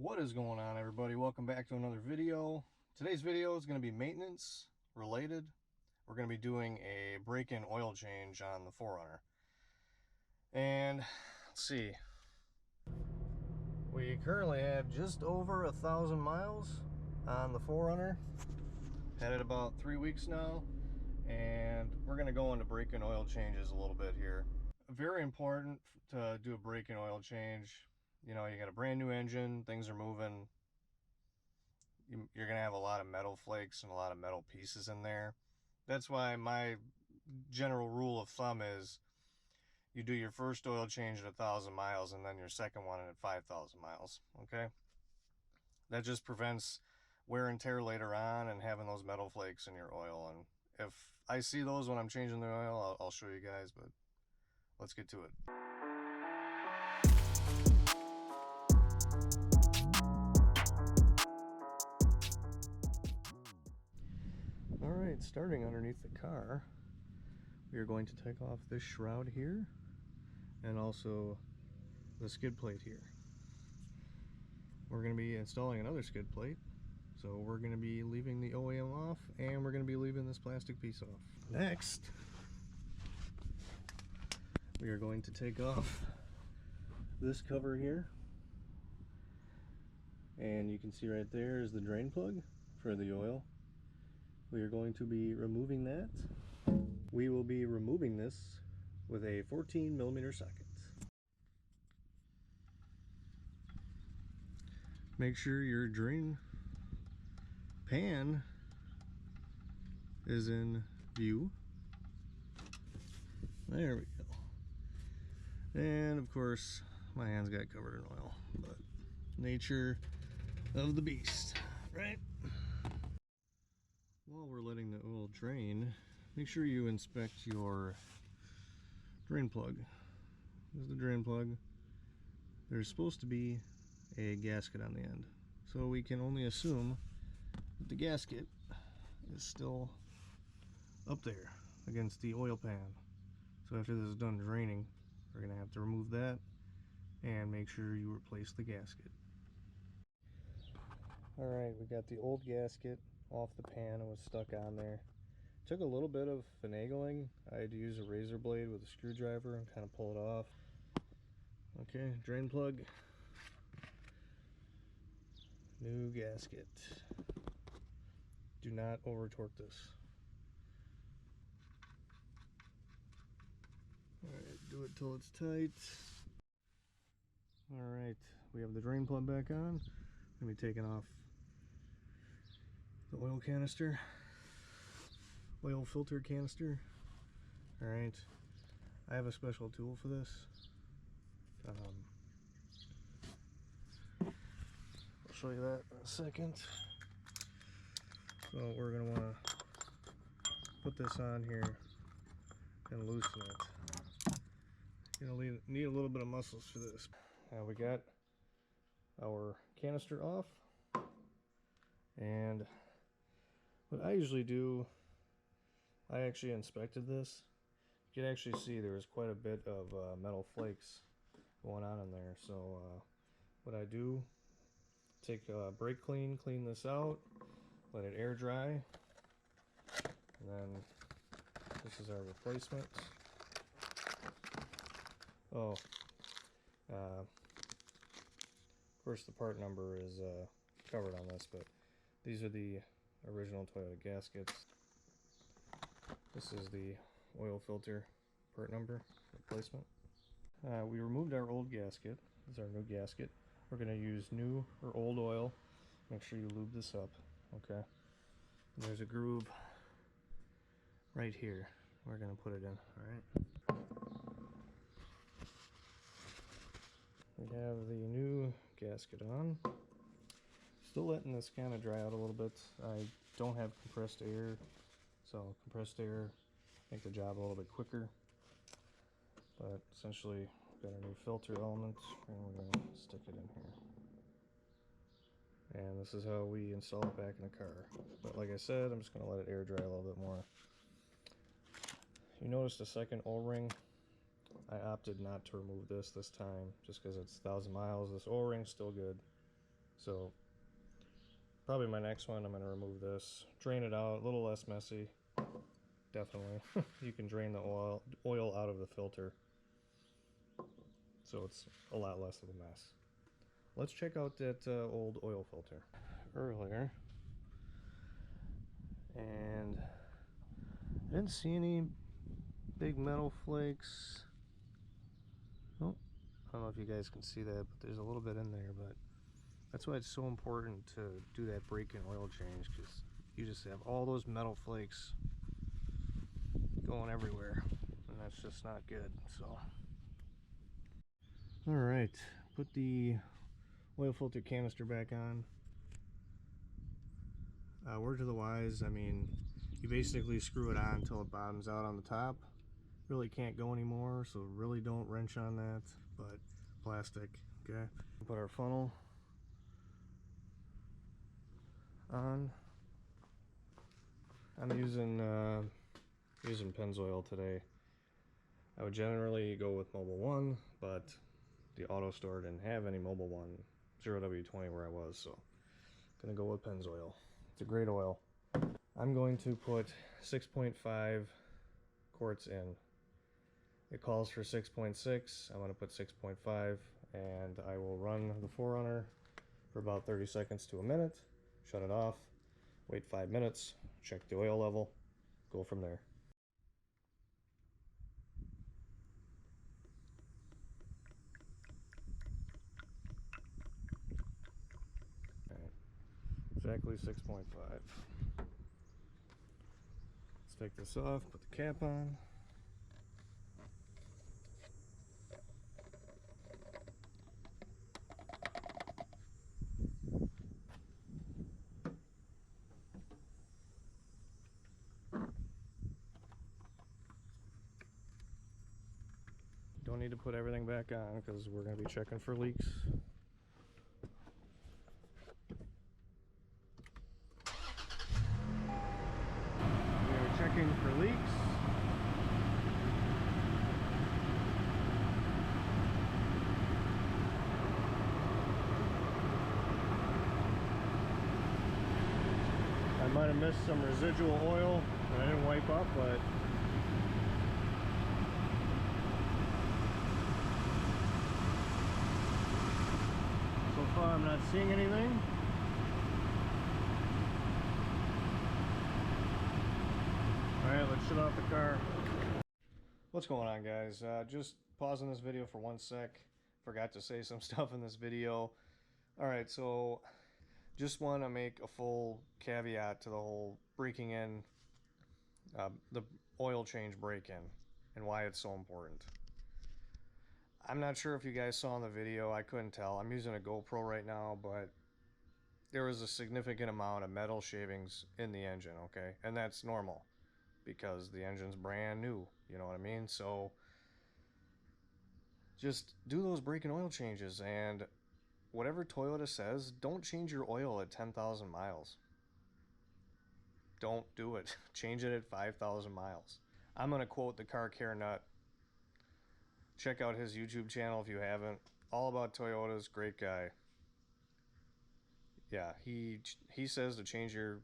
What is going on, everybody? Welcome back to another video. Today's video is going to be maintenance related. We're going to be doing a break-in oil change on the 4Runner. And let's see, we currently have just over 1,000 miles on the 4Runner. Had it about 3 weeks now, and we're going to go into break-in oil changes a little bit here. Very important to do a break-in oil change. You know, you got a brand new engine, things are moving. You're going to have a lot of metal flakes and a lot of metal pieces in there. That's why my general rule of thumb is you do your first oil change at 1,000 miles and then your second one at 5,000 miles, okay? That just prevents wear and tear later on and having those metal flakes in your oil. And if I see those when I'm changing the oil, I'll show you guys, but let's get to it. Alright, starting underneath the car, we are going to take off this shroud here and also the skid plate here. We're going to be installing another skid plate, so we're going to be leaving the OEM off and we're going to be leaving this plastic piece off. Next, we are going to take off this cover here, and you can see right there is the drain plug for the oil. We are going to be removing that. We will be removing this with a 14mm socket. Make sure your drain pan is in view. There we go. And of course, my hands got covered in oil, but nature of the beast, right? While we're letting the oil drain, make sure you inspect your drain plug. This is the drain plug. There's supposed to be a gasket on the end, so we can only assume that the gasket is still up there against the oil pan. So after this is done draining, we're going to have to remove that and make sure you replace the gasket. Alright, we got the old gasket off the pan. It was stuck on there. Took a little bit of finagling. I had to use a razor blade with a screwdriver and kind of pull it off. Okay, drain plug. New gasket. Do not over torque this. Alright, do it till it's tight. Alright, we have the drain plug back on. I'm going to be taking off the oil canister, oil filter canister. Alright, I have a special tool for this. I'll show you that in a second. So we're going to want to put this on here and loosen it. You'll need a little bit of muscles for this. Now we got our canister off, and what I usually do, I actually inspected this. You can actually see there was quite a bit of metal flakes going on in there. So what I do, take a brake clean, clean this out, let it air dry, and then this is our replacement. Oh, of course the part number is covered on this, but these are the original Toyota gaskets. This is the oil filter part number replacement. We removed our old gasket. This is our new gasket. We're going to use new or old oil. Make sure you lube this up, okay? And there's a groove right here. We're going to put it in, all right? We have the new gasket on. Still letting this kind of dry out a little bit. I don't have compressed air, so compressed air make the job a little bit quicker. But essentially, we've got our new filter element, and we're going to stick it in here. And this is how we install it back in the car. But like I said, I'm just going to let it air dry a little bit more. You notice the second O-ring. I opted not to remove this time just because it's 1,000 miles. This O-ring's still good. So probably my next one, I'm going to remove this, drain it out, a little less messy. Definitely. You can drain the oil out of the filter, so it's a lot less of a mess. Let's check out that old oil filter earlier, and I didn't see any big metal flakes. Oh, I don't know if you guys can see that, but there's a little bit in there. But that's why it's so important to do that break-in oil change, because you just have all those metal flakes going everywhere, and that's just not good. So all right, put the oil filter canister back on. Word to the wise, I mean, you basically screw it on until it bottoms out on the top. Really can't go anymore, so really don't wrench on that, but plastic. Okay, put our funnel on. I'm using Pennzoil today. I would generally go with Mobile One, but the auto store didn't have any Mobile One 0W20 where I was, so I'm gonna go with Pennzoil. It's a great oil. I'm going to put 6.5 quarts in. It calls for 6.6. I'm going to put 6.5, and I will run the 4Runner for about 30 seconds to a minute, shut it off, wait 5 minutes, check the oil level, go from there. Exactly 6.5. Let's take this off, put the cap on. Don't need to put everything back on because we're going to be checking for leaks. We're checking for leaks. I might have missed some residual oil that I didn't wipe up, but so far I'm not seeing anything. Alright, let's shut off the car. What's going on, guys? Just pausing this video for 1 sec. Forgot to say some stuff in this video. Alright, so just want to make a full caveat to the whole breaking in, the oil change break-in, and why it's so important. I'm not sure if you guys saw in the video, I couldn't tell. I'm using a GoPro right now, but there was a significant amount of metal shavings in the engine, okay? And that's normal because the engine's brand new, you know what I mean? So just do those break-in oil changes, and whatever Toyota says, don't change your oil at 10,000 miles. Don't do it. Change it at 5,000 miles. I'm going to quote the Car Care Nut. Check out his YouTube channel if you haven't. All about Toyotas, great guy. Yeah, he says to change your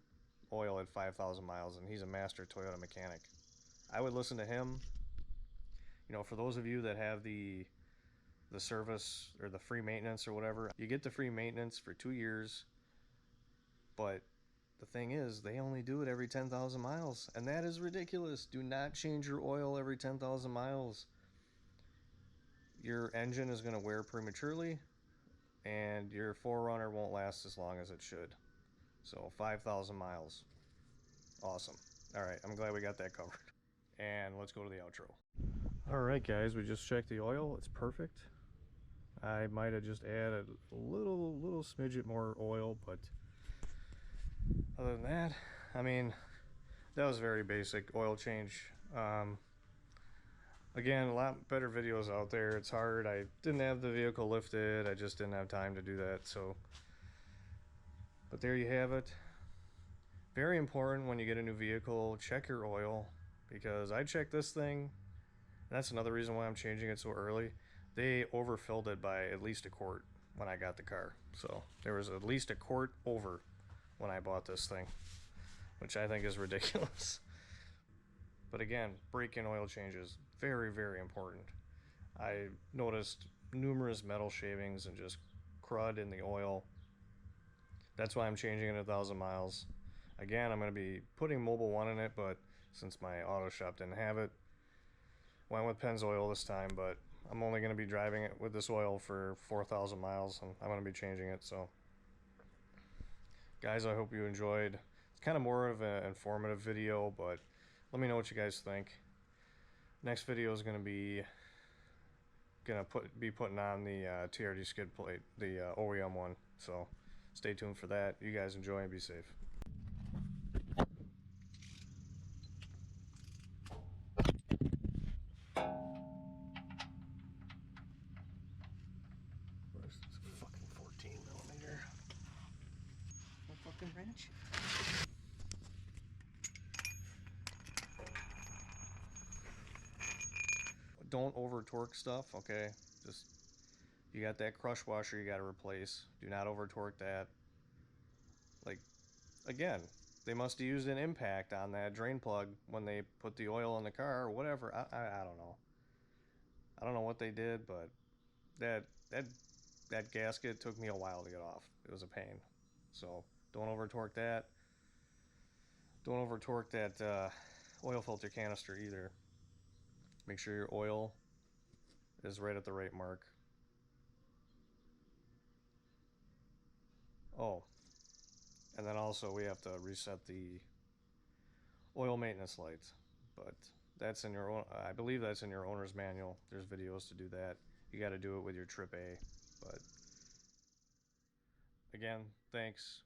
oil at 5,000 miles, and he's a master Toyota mechanic. I would listen to him. You know, for those of you that have the service or the free maintenance or whatever, you get the free maintenance for 2 years, but the thing is, they only do it every 10,000 miles, and that is ridiculous. Do not change your oil every 10,000 miles. Your engine is going to wear prematurely, and your 4Runner won't last as long as it should. So 5,000 miles. Awesome. Alright, I'm glad we got that covered. And let's go to the outro. Alright guys, we just checked the oil. It's perfect. I might have just added a little smidget more oil, but other than that, I mean, that was very basic oil change. Again, a lot better videos out there. It's hard. I didn't have the vehicle lifted. I just didn't have time to do that. So, but there you have it. Very important when you get a new vehicle, check your oil, because I checked this thing. That's another reason why I'm changing it so early. They overfilled it by at least a quart. when I got the car. So there was at least a quart over when I bought this thing, which I think is ridiculous. But again, break-in oil changes, very, very important. I noticed numerous metal shavings and just crud in the oil. That's why I'm changing it at 1,000 miles. Again, I'm going to be putting Mobil 1 in it, but since my auto shop didn't have it, went with Pennzoil this time, but I'm only going to be driving it with this oil for 4,000 miles, and I'm going to be changing it. So guys, I hope you enjoyed. It's kind of more of an informative video, but let me know what you guys think. Next video is going to be putting on the TRD skid plate, the OEM one. So stay tuned for that. You guys enjoy and be safe. Where's this fucking 14 millimeter? No fucking wrench. Don't over torque stuff, okay? Just, you got that crush washer you got to replace. Do not over torque that. Like, again, they must have used an impact on that drain plug when they put the oil in the car or whatever. I don't know. I don't know what they did, but that gasket took me a while to get off. It was a pain. So don't over torque that. Don't over torque that oil filter canister either. Make sure your oil is right at the right mark. Oh, and then also we have to reset the oil maintenance lights, but that's in your own, I believe that's in your owner's manual. There's videos to do that. You got to do it with your trip A. But again, thanks.